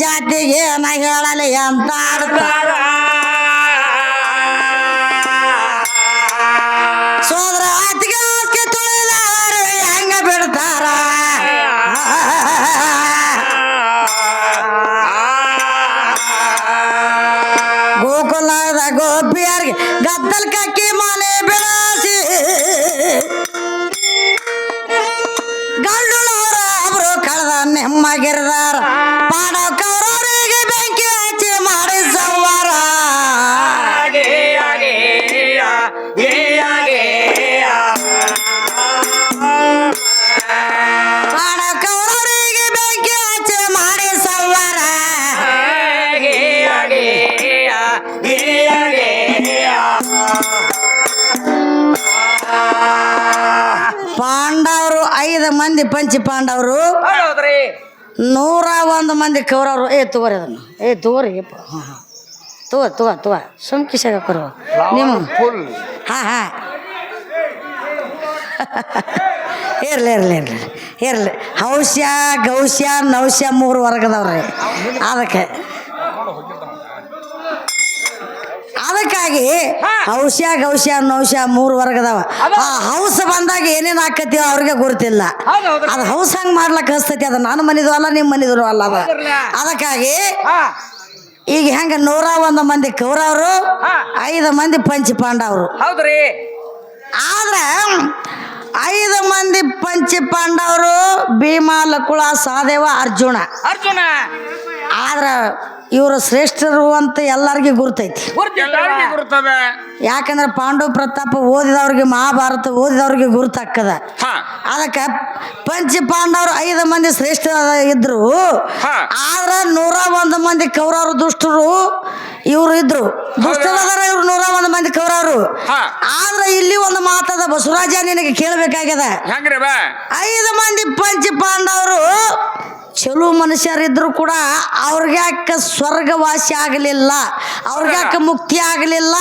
ಜಾತಿಗೆ ಏನ ಹೇಳಲಿ ಅಂತ ಸೋದರ ಅತ್ತಿಗೆ ಆಸ್ತಿ ತುಳಿದವರು ಹೆಂಗ ಬಿಡ್ತಾರ ಗೋಕುಲದ ಗೋಪಿಯರ್ಗೆ ಗದ್ದಲ್ ಕಕ್ಕಿ ಮಾಲೆ ಬೆಳಸಿ ಗಂಡುಳವರ ಅವರು ಕಳೆದ ನೆಮ್ಮಗಿರ್ದಾರ ಪಾಂಡವ ಕೌರವರಿಗೆ ಬೆಂಕಿ ಹಚ್ಚಿ ಮಾಡಿ ಸಂವಾರ ಪಾಂಡವ ಕೌರವರಿಗೆ ಬೆಂಕಿ ಹಚ್ಚಿ ಮಾಡಿ ಸಂವಾರ ಪಾಂಡವರು 5 ಮಂದಿ ಪಂಚ ಪಾಂಡವರು 101 ಮಂದಿ ಕೌರವರು ತಗೋರಿ ಅದನ್ನು ತಗೋರಿ ತಗೋ ಸುಮ್ಕಿಸಾಗ ಕೊರು ನೀವು ಹಾ ಇರ್ಲಿ ಹೌಸ್ಯ ಗೌಸ್ಯ ನೌಸ್ಯ 3 ವರ್ಗದವ್ರಿ ಅದಕ್ಕಾಗಿ ಹೌಸ್ಯ ಗೌಸ್ಯ ನೌಸ್ಯ 3 ವರ್ಗದವ ಆ ಹೌಸ್ ಬಂದಾಗ ಏನೇನು ಹಾಕತ್ತೀವ ಅವ್ರಿಗೆ ಗುರುತಿಲ್ಲ ಅದು ಹೌಸ್ ಹಂಗೆ ಮಾಡ್ಲಕ್ಕ ಹಸ್ತೈತಿ ಅದು ನಾನು ಮನಿದು ಅಲ್ಲ ನಿಮ್ಮ ಮನಿದ್ರು ಅಲ್ಲ ಅದ ಅದಕ್ಕಾಗಿ ಈಗ ಹೆಂಗ 101 ಮಂದಿ ಕೌರವರು 5 ಮಂದಿ ಪಂಚ ಪಾಂಡವರು ಹೌದ್ರಿ ಆದ್ರೆ 5 ಮಂದಿ ಪಂಚ ಪಾಂಡವರು ಭೀಮ ಲಕುಳ ಸಹದೇವ ಅರ್ಜುನ ಆದ್ರ ಇವರು ಶ್ರೇಷ್ಠರು ಅಂತ ಎಲ್ಲರಿಗೂ ಗುರ್ತೈತಿ ಯಾಕಂದ್ರೆ ಪಾಂಡವ ಪ್ರತಾಪ ಓದಿದವ್ರಿಗೆ ಮಹಾಭಾರತ ಓದಿದವ್ರಿಗೆ ಗುರುತಾಕ್ಕದ ಅದಕ್ಕೆ ಪಂಚ ಪಾಂಡವರು 5 ಮಂದಿ ಶ್ರೇಷ್ಠ ಇದ್ರು ಆದ್ರ 101 ಮಂದಿ ಕೌರವರು ದುಷ್ಟರು ಇವ್ರು ಇದ್ರು ದುಷ್ಟರಾದಾರ ಇವ್ರು 101 ಮಂದಿ ಕೌರವರು ಆದ್ರ ಇಲ್ಲಿ ಒಂದು ಮಾತದ ಬಸವರಾಜ ನಿನಗೆ ಕೇಳಬೇಕಾಗ್ಯದ 5 ಮಂದಿ ಪಂಚ ಪಾಂಡವರು ಚಲೋ ಮನುಷ್ಯರಿದ್ರು ಕೂಡ ಅವ್ರಿಗ್ಯಾಕ ಸ್ವರ್ಗವಾಸಿ ಆಗಲಿಲ್ಲ ಅವ್ರಿಗ್ಯಾಕ ಮುಕ್ತಿ ಆಗಲಿಲ್ಲ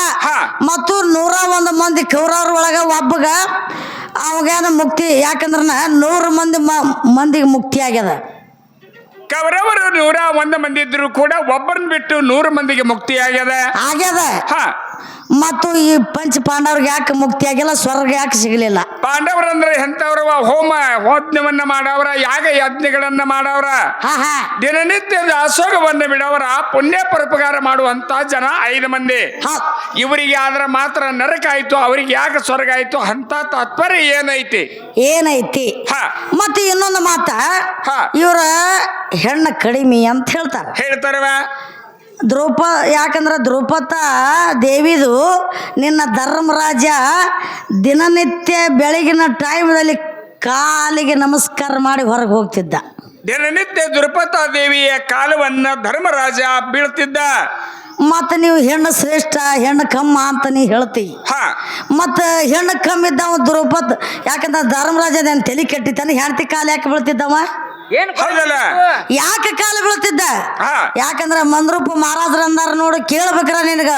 ಮತ್ತು 101 ಮಂದಿ ಕೌರವ್ರ ಒಳಗ ಒಬ್ಬಗ ಅವಾಗೇನ ಮುಕ್ತಿ ಯಾಕಂದ್ರ 100 ಮಂದಿಗೆ ಮುಕ್ತಿ ಆಗ್ಯದ ಕೌರವರು 101 ಮಂದಿ ಇದ್ರು ಕೂಡ ಒಬ್ಬರನ್ನ ಬಿಟ್ಟು 100 ಮಂದಿಗೆ ಮುಕ್ತಿ ಆಗ್ಯದ ಮತ್ತು ಈ ಪಂಚ ಪಾಂಡವ್ರಿಗೆ ಯಾಕೆ ಮುಕ್ತಿ ಆಗಿಲ್ಲ ಸ್ವರ್ಗ ಯಾಕೆ ಸಿಗಲಿಲ್ಲ ಪಾಂಡವರಂದ್ರೆ ಎಂತವ್ರ ಹೋಮ ಹೋಜ್ಞವನ್ನ ಮಾಡವ್ರ ಯಾಗ ಯಜ್ಞಗಳನ್ನ ಮಾಡವ್ರ ದಿನನಿತ್ಯ ದಾಸೋಗವನ್ನ ಬಿಡವರ ಪುಣ್ಯ ಪರೋಪಕಾರ ಮಾಡುವಂತ ಜನ 5 ಮಂದಿ ಇವರಿಗೆ ಆದ್ರ ಮಾತ್ರ ನರಕ ಆಯ್ತು ಅವ್ರಿಗೆ ಯಾಕೆ ಸ್ವರ್ಗ ಆಯ್ತು ಅಂತ ತಾತ್ಪರ್ಯ ಏನೈತಿ ಮತ್ತೆ ಇನ್ನೊಂದು ಮಾತ ಇವ್ರ ಹೆಣ್ಣು ಕಡಿಮೆ ಅಂತ ಹೇಳ್ತಾರ ಯಾಕಂದ್ರೆ ದ್ರೌಪದ ದೇವಿದು ನಿನ್ನ ಧರ್ಮರಾಜ ದಿನನಿತ್ಯ ಬೆಳಗಿನ ಟೈಮ್ದಲ್ಲಿ ಕಾಲಿಗೆ ನಮಸ್ಕಾರ ಮಾಡಿ ಹೊರಗೆ ಹೋಗ್ತಿದ್ದ ದಿನನಿತ್ಯ ದ್ರೌಪದ ದೇವಿಯ ಕಾಲವನ್ನ ಧರ್ಮರಾಜ ಬೀಳ್ತಿದ್ದ ಮತ್ತ ನೀವು ಹೆಣ್ಣು ಶ್ರೇಷ್ಠ ಹೆಣ್ಣು ಕಮ್ಮ ಅಂತ ನೀ ಹೇಳ್ತಿ ಮತ್ತ ಹೆಣ್ಣು ಕಮ್ಮಿದ್ದವ ದ್ರೌಪದ ಯಾಕಂದ್ರೆ ಧರ್ಮರಾಜನ ತಲೆ ಕೆಟ್ಟಿದ್ದಾನೆ ಹೆಂಡತಿ ಕಾಲು ಯಾಕೆ ಬೀಳ್ತಿದ್ದವ ಯಾಕೆ ಕಾಲ ಬೀಳ್ತಿದ್ದ ಯಾಕಂದ್ರೆ ಮಂದ್ರೂಪ ಮಹಾರಾಜರ ಅಂದಾರ ನೋಡು ಕೇಳ್ಬೇಕ್ರ ನಿನಗ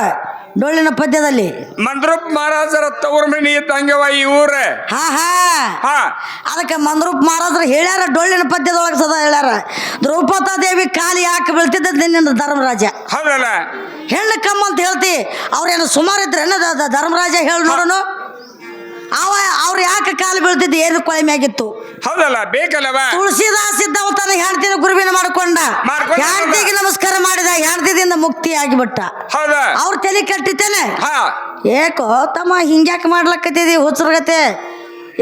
ಡೊಳ್ಳಿನ ಪದ್ಯದಲ್ಲಿ ಮಂದ್ರೂಪ ಮಹಾರಾಜರ ತವರು ಮನಿ ಇದ್ದಂಗವ ಈ ಊರ ಅದಕ್ಕೆ ಮಂದ್ರೂಪ ಮಹಾರಾಜರು ಹೇಳ್ಯಾರ ಡೊಳ್ಳಿನ ಪದ್ಯದೊಳಗೆ ಸದಾ ಹೇಳ್ಯಾರ ದ್ರೌಪದ ದೇವಿ ಕಾಲಿ ಯಾಕೆ ಬೀಳ್ತಿದ್ದ ನಿನ್ನ ಧರ್ಮರಾಜ ಹೆಣ್ಣು ಕಮ್ಮ ಅಂತ ಹೇಳ್ತಿ ಅವ್ರೇನು ಸುಮಾರು ಇದ್ರೇನ ಧರ್ಮರಾಜ ಹೇಳಿ ನೋಡೋಣ ಅವ್ರು ಯಾಕೆ ಕಾಲು ಬೀಳ್ತಿದ್ದು ಏನು ಕೊಳೆ ಮ್ಯಾಗಿತ್ತು ಬೇಕಲ್ಲವ ತುಳಸಿದಾಸ್ ಇದ್ದವ ತನ್ನ ಹೆಂಡತಿನ ಗುರುವಿನ ಮಾಡ್ಕೊಂಡ ಹೆಂಡತಿಗೆ ನಮಸ್ಕಾರ ಮಾಡಿದ ಹೆಂಡತಿದಿಂದ ಮುಕ್ತಿ ಆಗಿಬಿಟ್ಟ ಅವ್ರ ತಲೆ ಕಟ್ಟಿತೇನೆ ಏಕೋ ತಮ್ಮ ಹಿಂಗ್ಯಾಕೆ ಮಾಡ್ಲಕ್ಕತ್ತಿದಿ ಹುಚ್ಚರ್ಗತೆ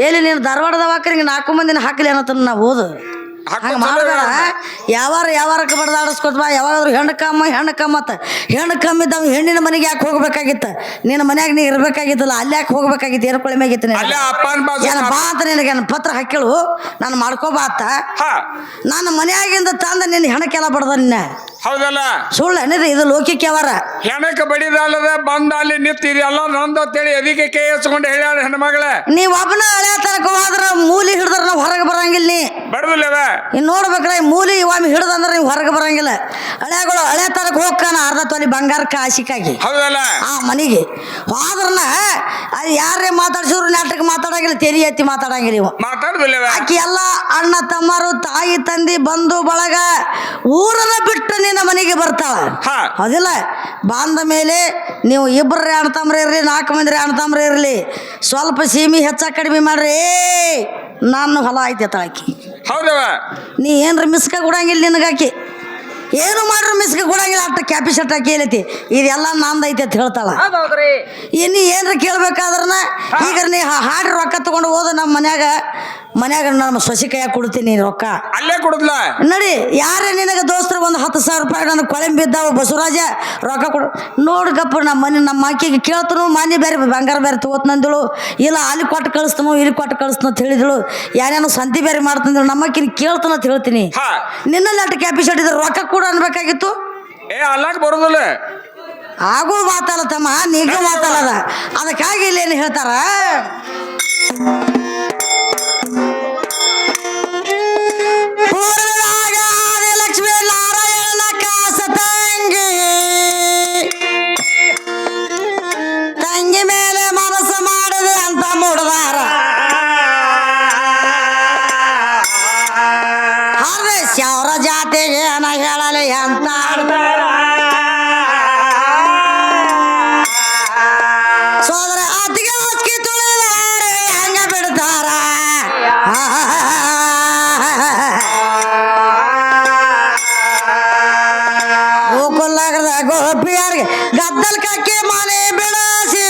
ಎಲ್ಲಿ ನೀನು ಧಾರವಾಡದವಾಕ ನಿಂಗೆ 4 ಮಂದಿನ ಹಾಕಲಿ ಅನ್ನೋತನ ನಾವು ಓದು ಹಂಗೆ ಮಾಡಿದಾರ ಯಾವಾರಕ್ಕೆ ಬಡ್ದಾಡಿಸ್ಕೊತ ಬಾ ಯಾವಾಗಾದ್ರು ಹೆಣ್ಣು ಕಮ್ಮ ಅಂತ ಹೆಣ್ಣು ಕಮ್ಮಿದ್ದವ ಹೆಣ್ಣಿನ ಮನೆಗೆ ಯಾಕೆ ಹೋಗ್ಬೇಕಾಗಿತ್ತು ನಿನ್ನ ಮನ್ಯಾಗ ನೀ ಇರ್ಬೇಕಾಗಿತ್ತಲ್ಲ ಅಲ್ಲಿ ಯಾಕೆ ಹೋಗ್ಬೇಕಾಗಿತ್ತು ಏರ್ಕೊಳೆ ಮ್ಯಾಗಿತ್ತು ಏನ ಬಾ ಅಂತ ನಿನಗೆ ಪತ್ರ ಹಾಕಿಳು ನಾನು ಮಾಡ್ಕೋಬಾ ಅಂತ ನನ್ನ ಮನ್ಯಾಗಿಂದ ತಂದ ನಿನ್ನ ಹೆಣಕ್ಕೆಲ್ಲ ಬಡ್ದ ನಿನ್ನ ಸುಳ್ಳು ಏನಿದೆ ಇದು ಲೋಕಿಕ ವ್ಯವಹಾರ ಹೆಣಕ್ಕೆ ಬಡಿದಲ್ಲದ ಬಂದ ಅಲ್ಲಿ ನಿಂತಿದೆಯಲ್ಲ ನಂದು ಅಂತೇಳಿ ಅದಕ್ಕೆ ಕೈ ಹಚ್ಕೊಂಡು ಹೇಳ್ಯಾಳ ಹೆಣ್ಮಗಳ ನೀವ್ ಒಬ್ಬನ ಹಳೆ ತನಕ ಹೋದ್ರ ಮೂಲಿ ಹಿಡಿದ್ರ ನಾವು ಹೊರಗೆ ಬರಂಗಿಲ್ಲ ನೀ ಬಡದಿಲ್ಲವ ಇನ್ ನೋಡ್ಬೇಕ್ರ ಮೂಲಿ ಒಮ್ಮೆ ಹಿಡ್ದಂದ್ರೆ ನೀವು ಹೊರಗೆ ಬರಂಗಿಲ್ಲ ಹಳೆಗಳು ಹಳೆ ತನಕ ಹೋಗ್ಕಾನ ಅರ್ಧ ತೊಲಿ ಬಂಗಾರಕ್ಕೆ ಆಶಿಕಾಗಿ ಆ ಮನೆಗೆ ಹೋದ್ರನ ಅದು ಯಾರೇ ಮಾತಾಡ್ಸಿದ್ರು ನಾಟಕ ಮಾತಾಡಂಗಿಲ್ಲ ತೆರಿ ಎತ್ತಿ ಮಾತಾಡಂಗಿಲ್ಲ ಇವ ಮಾತಾಡುದಿಲ್ಲವ ಆಕಿ ಎಲ್ಲ ಅಣ್ಣ ತಮ್ಮರು ತಾಯಿ ತಂದಿ ಬಂಧು ಬಳಗ ಊರನ್ನ ಬಿಟ್ಟು ಮನೆಗೆ ಬರ್ತಾಳ ಹಾ. ಹೌದಿಲ್ಲ ಬಂದ ಮೇಲೆ ನೀವು ಇಬ್ಬರು ಅಣ್ತಂಬ್ರ ಇರಲಿ 4 ಮಂದಿ ಅಣ್ತಂಬ್ರ ಇರಲಿ ಸ್ವಲ್ಪ ಸೀಮಿ ಹೆಚ್ಚ ಕಡಿಮೆ ಮಾಡ್ರಿ ನನ್ನ ಹೊಲ ಐತೆ ತಾಕಿ ಹೌದವ ನೀ ಏನ್ರ ಮಿಸ್ಕ ಕೊಡಂಗಿಲ್ಲ ನಿನಗಾಕಿ ಏನು ಮಾಡ್ರು ಮಿಸ್ಕ ಕೊಡಂಗಿಲ್ಲ ಅಷ್ಟು ಕ್ಯಾಪಿ ಶರ್ಟ್ ಹಾಕಿ ಹೇಳತಿ ಇದೆಲ್ಲ ನಂದು ಐತೆ ಅಂತ ಹೇಳ್ತಾಳ ಇನ್ನು ಏನ್ರ ಕೇಳ್ಬೇಕಾದ್ರನ ಈಗ ನೀ ಹಾಡಿ ರೊಕ್ಕ ತಗೊಂಡು ಹೋದ ನಮ್ಮ ಮನ್ಯಾಗ ನಮ್ಮ ಸೊಸಿ ಕೈಯಾಗ ಕೊಡ್ತೀನಿ ರೊಕ್ಕ ಅಲ್ಲೇ ಕೊಡುದ್ಲ ನಡಿ ಯಾರೇ ನಿನಗೆ ದೋಸ್ತರು ಒಂದು 10,000 ರೂಪಾಯಿ ನನಗೆ ಕೊಳಂಬಿ ಬಿದ್ದಾವ ಬಸವರಾಜ ರೊಕ್ಕ ಕೊಡು ನೋಡ್ಗಪ್ಪ ನಮ್ಮ ಆಕಿಗೆ ಕೇಳ್ತನು ಮಾನ್ಯ ಬೇರೆ ಬಂಗಾರ ಬೇರೆ ತಗೋತಂದಳು ಇಲ್ಲ ಅಲ್ಲಿ ಕೊಟ್ಟು ಕಳಿಸ್ತನು ಇಲ್ಲಿ ಕೊಟ್ಟು ಕಳಿಸ್ತನು ಅಂತ ಹೇಳಿದಳು ಯಾರೇನೋ ಸಂತಿ ಬೇರೆ ಮಾಡ್ತಂದಳು ನಮ್ಮ ಆಕಿನ ಕೇಳ್ತಾನ ಅಂತ ಹೇಳ್ತೀನಿ ನಿನ್ನಲ್ಲಿ ಅಷ್ಟು ಕ್ಯಾಪಿ ಶರ್ಟ್ ಇದ್ರೆ ರೊಕ್ಕ ಕೂಡ ಅನ್ಬೇಕಾಗಿತ್ತು ಅಲ್ಲಾಕ್ ಬರೋದಿಲ್ಲ ಆಗೋ ಮಾತಲ್ಲ ತಮ್ಮ ನೀಗ ಮಾತಲ್ಲದ ಅದಕ್ಕಾಗಿ ಇಲ್ಲೇನು ಹೇಳ್ತಾರ ಲಕ್ಷ್ಮೀ ನಾರಾಯಣ ಕಾಸ ತಂಗಿ ಮೇಲೆ ಮನಸ್ಸು ಮಾಡಿದೆ ಅಂತ ಮುಡ್ದಾರ ಅದೇ ಶೌರ ಜಾತಿಗೆ ಏನ ಹೇಳಲಿ ಅಂತ ಸೋದರ ಅತ್ತಿಗೆ ಅಕ್ಕಿ ತುಳಿದಾರೆ ಹೆಂಗ ಬಿಡ್ತಾರ ಗೋಕುಲಾಗದ ಗೋಪಿಯರ್ಗೆ ಗದ್ದಲ್ ಕಕ್ಕಿ ಮನೆ ಬಿಡಿಸಿ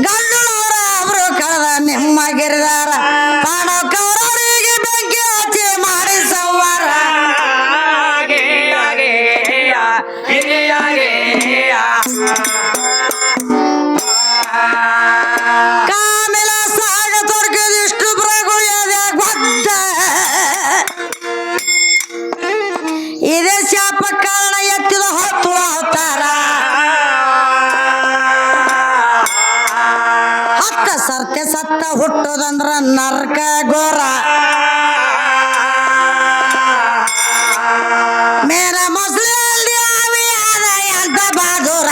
ಗಂಡುಳವರ ಅವರು ಕಳೆದ ನಿಮ್ಮಗಿರಿದಾರ ಪಾಡೋ ಕೌರವರಿಗೆ ಬೆಂಕಿ ಹಚ್ಚಿ ಮಾಡಿ ಸಂವಾರ ಕಾಮಿಲ ಸಾಗ ತೊರ್ಕಿದಿಷ್ಟು ಪ್ರಗುಯದ ಗೊತ್ತ ಇದೇ ಶಾಪ ಕಾರಣ ಎತ್ತಿದ ಹೊತ್ತು ಅವತಾರ 10 ಸರ್ತೆ ಸತ್ತ ಹುಟ್ಟೋದಂದ್ರ ನರ್ಕ ಗೋರ ಮೇರ ಮೊಸಳಿ ಅವಿ ಅದ ಎಂತ ಬಾದುರ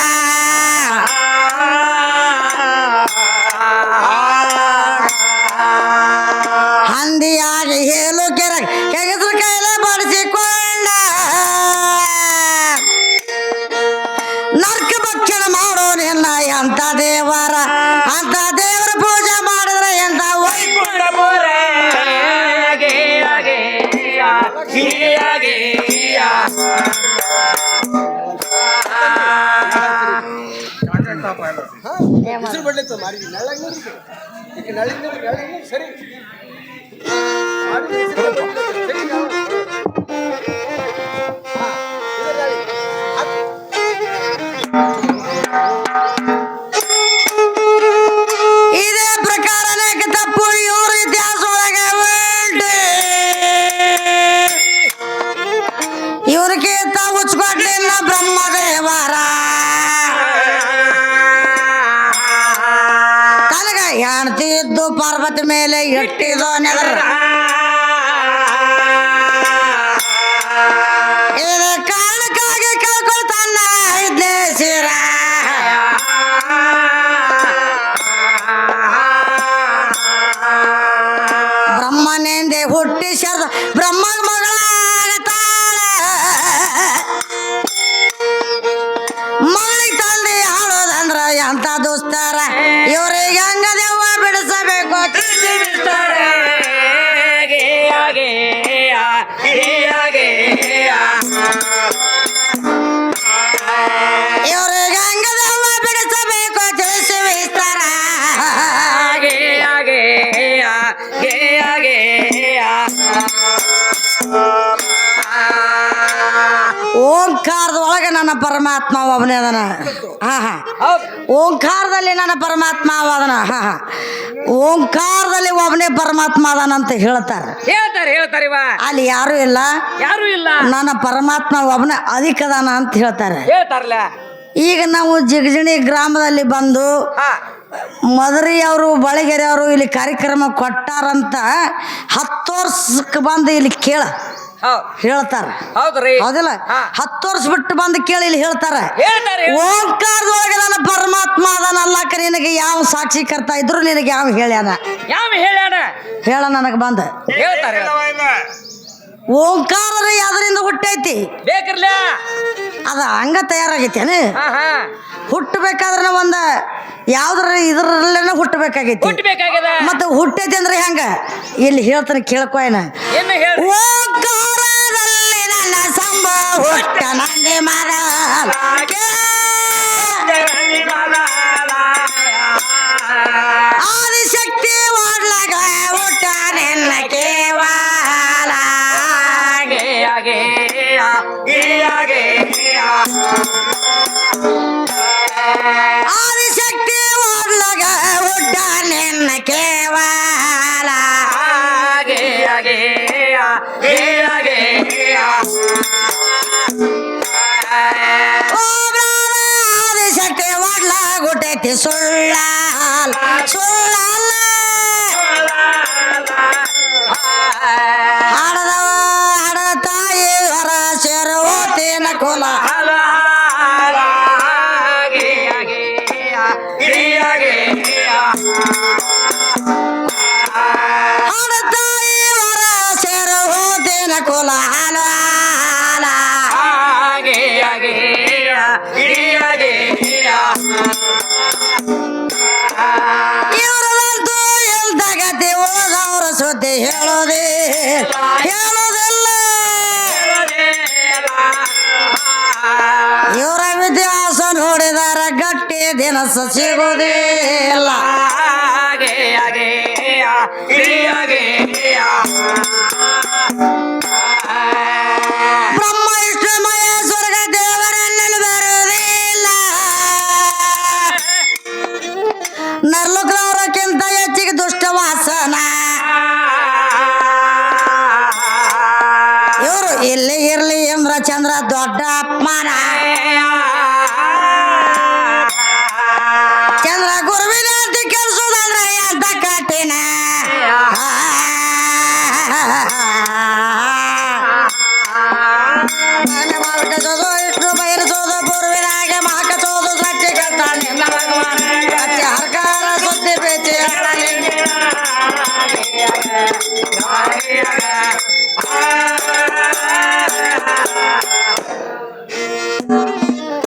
ಹಂದಿಯಾಗಿ ಹೇಳು ಕೆರಗ ಕೆಗದ್ರ ಕೈಲ ಬಡಿಸಿಕೊಂಡ ನರ್ಕ ಭಕ್ಷಣ ಮಾಡೋನಿಲ್ಲ ಎಂತ ದೇವರ ಅಂತ ದೇವರ ಪೂಜೆ ಮಾಡಿದ್ರೆ ಎಂತ ವೈಕುಂಠ ಸರಿ ಇದೇ ಪ್ರಕಾರ ಅನೇಕ ತಪ್ಪು ಇವ್ರ ಇತಿಹಾಸ ಒಳಗೆ ಉಂಟು ಇವ್ರಿಗೆ ಉಚ್ಕೊಡ್ಲಿಲ್ಲ ಬ್ರಹ್ಮದೇವರ ತನಗ ಹೆಣ್ತಿದ್ದು ಪರ್ವತ ಮೇಲೆ ಇಟ್ಟಿದೋ ನೆಲರ ಇದೇ ಕಾರಣಕ್ಕಾಗಿ ಕಳ್ಕೊಳ್ತಾನ 5ನೇ ಶಿರ ಬ್ರಹ್ಮನೆಂದೆ ಹುಟ್ಟಿ ಶರ್ದ ಬ್ರಹ್ಮನ ಮಗಳಾಗತಾಳ ಮಗಳಿಗೆ ತಂದೆ ಹಾಳೋದಂದ್ರ ಎಂತ ದೋಸ್ತಾರ ಇವ್ರಿಗೆ ಹಂಗ ದೆವ್ವ ಬಿಡಿಸಬೇಕು ಇವ್ರಿಗೆ ಹಂಗ ದೆವ್ವ ಬಿಡಿಸಬೇಕು ತಿಳಿಸಿ ವಿಸ್ತಾರ ಓಂಕಾರದ ಒಳಗೆ ನನ್ನ ಪರಮಾತ್ಮ ಒಬ್ಬನೇ ಅದನ ಓಂಕಾರದಲ್ಲಿ ನನ್ನ ಪರಮಾತ್ಮ ಅದನ ಓಂಕಾರದಲ್ಲಿ ಒಬ್ಬನೇ ಪರಮಾತ್ಮ ಅದನ ಅಂತ ಹೇಳ್ತಾರೆ ಅಲ್ಲಿ ಯಾರು ಇಲ್ಲ ನನ್ನ ಪರಮಾತ್ಮ ಒಬ್ಬನೇ ಅಧಿಕದಾನ ಅಂತ ಹೇಳ್ತಾರೆ ಈಗ ನಾವು ಜಿಗಜಿಣಿ ಗ್ರಾಮದಲ್ಲಿ ಬಂದು ಮದರಿ ಅವರು ಬಳಗೆರೆ ಅವರು ಇಲ್ಲಿ ಕಾರ್ಯಕ್ರಮ ಕೊಟ್ಟಾರಂತ 10 ವರ್ಷಕ್ಕೆ ಬಂದು ಇಲ್ಲಿ ಹೇಳ್ತಾರ ಹೌದಿಲ್ಲ 10 ವರ್ಷ ಬಿಟ್ಟು ಬಂದು ಕೇಳಿ ಇಲ್ಲಿ ಹೇಳ್ತಾರ ಓಂಕಾರದೊಳಗೆ ನನ್ನ ಪರಮಾತ್ಮ ಅದನ್ನಲ್ಲಕ್ಕ ನಿನಗೆ ಯಾವ ಸಾಕ್ಷಿ ಕರ್ತಾ ಇದ್ರು ನಿನಗೆ ಯಾವ ಹೇಳ್ಯಾನ ಹೇಳ ನನಗೆ ಬಂದ ಓಂಕಾರ ಯಾವ್ದರಿಂದ ಹುಟ್ಟೈತಿ ಬೇಕ್ರಲ್ಲ ಅದ ಹಂಗ ತಯಾರಾಗೈತೇನು ಹಾ ಹಾ ಹುಟ್ಟಬೇಕಾದ್ರೆ ಒಂದ ಯಾವ್ದ್ರ ಇದ್ರಲ್ಲೇನ ಹುಟ್ಟಬೇಕಾಗೈತಿ ಹುಟ್ಟಬೇಕಾಗ್ಯದ ಮತ್ತೆ ಹುಟ್ಟೈತಿ ಅಂದ್ರೆ ಹೆಂಗ ಇಲ್ಲಿ ಹೇಳ್ತಾನೆ ಕೇಳ್ಕೊ ಏನ ಏನು ಹೇಳಿ ಓಂಕಾರದಲ್ಲಿ ನನ್ನ ಸಂಭ ಹುಟ್ಟ ನಂದಿ ಮರ ಆದಿಶಕ್ತಿ ಮಾಡ್ಲಾಗ ಹುಟ್ಟ ನಿನ್ನ ಕೇವಲ ಆದಿಶಕ್ತಿ ಮಾಡ್ಲಾಗ ಹುಟ್ಟ ನಿನ್ನ ಕೇವಲ ಆದಿಶಕ್ತಿ ಮಾಡ್ಲಾಗ ಹುಟ್ಟೈತಿ ಸುಳ್ಳ ಸುಳ್ಳಲ್ಲ ಹಾಡದವ ಹಾಡದ ತಾಯಿ ಹೊರ ಸೇರು ಓತಿನ ಕುಲ ಹಾಡ ತಾಯಿ ಹೊರ ಸೇರು ಓತಿನ ಕುಲ ಹಾಲ ಇವರದಂತೂ ಎಲ್ದಾಗತಿ ಉಳಿದವರ ಸುದ್ದಿ ಹೇಳೋದೇ ಹೇಳೋದಿಲ್ಲ ಇವರ ವಿದ್ಯಾಸ ನೋಡಿದರ ಗಟ್ಟಿ ದಿನಸ ಸಿಗೋದಿಲ್ಲ ಬ್ರಹ್ಮ ವಿಷ್ಣು ಮಹೇಶ್ವರಗ ದೇವರನ್ನು ಬರುವುದಿಲ್ಲ ನರ್ಲುಕ್ರವರಕ್ಕಿಂತ ಹೆಚ್ಚಿಗೆ ದುಷ್ಟ ವಾಸನ ಇವರು ಇಲ್ಲಿ ಇರ್ಲಿ ಇಂದ್ರ ಚಂದ್ರ ದೊಡ್ಡ ಅಪಮಾನ